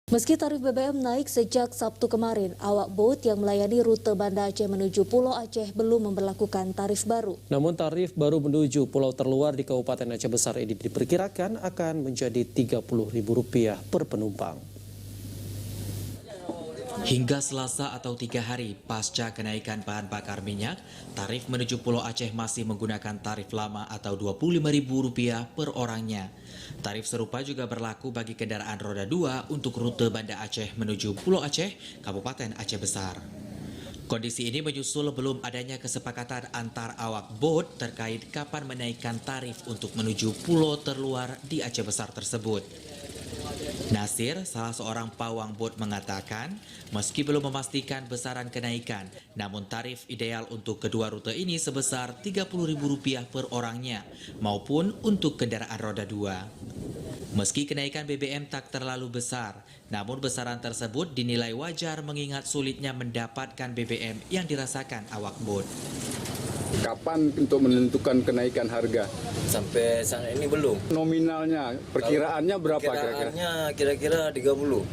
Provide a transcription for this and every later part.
Meski tarif BBM naik sejak Sabtu kemarin, awak bot yang melayani rute Banda Aceh menuju Pulau Aceh belum memberlakukan tarif baru. Namun tarif baru menuju pulau terluar di Kabupaten Aceh Besar ini diperkirakan akan menjadi Rp30.000 per penumpang. Hingga Selasa atau 3 hari pasca kenaikan bahan bakar minyak, tarif menuju Pulau Aceh masih menggunakan tarif lama atau Rp25.000 per orangnya. Tarif serupa juga berlaku bagi kendaraan roda 2 untuk rute Banda Aceh menuju Pulau Aceh, Kabupaten Aceh Besar. Kondisi ini menyusul belum adanya kesepakatan antar awak bot terkait kapan menaikkan tarif untuk menuju pulau terluar di Aceh Besar tersebut. Nasir, salah seorang pawang bot mengatakan, meski belum memastikan besaran kenaikan, namun tarif ideal untuk kedua rute ini sebesar Rp30.000 per orangnya, maupun untuk kendaraan roda 2. Meski kenaikan BBM tak terlalu besar, namun besaran tersebut dinilai wajar mengingat sulitnya mendapatkan BBM yang dirasakan awak bot. Kapan untuk menentukan kenaikan harga? Sampai saat ini belum. Nominalnya, perkiraannya berapa kira-kira? Perkiraannya kira-kira 30.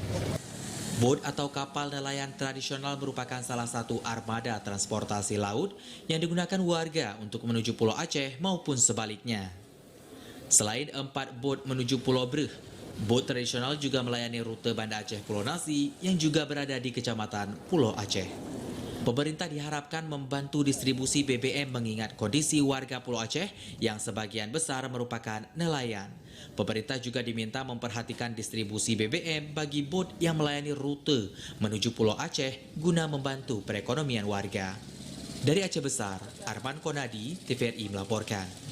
Bot atau kapal nelayan tradisional merupakan salah satu armada transportasi laut yang digunakan warga untuk menuju Pulau Aceh maupun sebaliknya. Selain 4 bot menuju Pulau Breh, bot tradisional juga melayani rute Banda Aceh Pulau Nasi yang juga berada di Kecamatan Pulau Aceh. Pemerintah diharapkan membantu distribusi BBM mengingat kondisi warga Pulau Aceh yang sebagian besar merupakan nelayan. Pemerintah juga diminta memperhatikan distribusi BBM bagi bot yang melayani rute menuju Pulau Aceh guna membantu perekonomian warga. Dari Aceh Besar, Arman Konadi, TVRI melaporkan.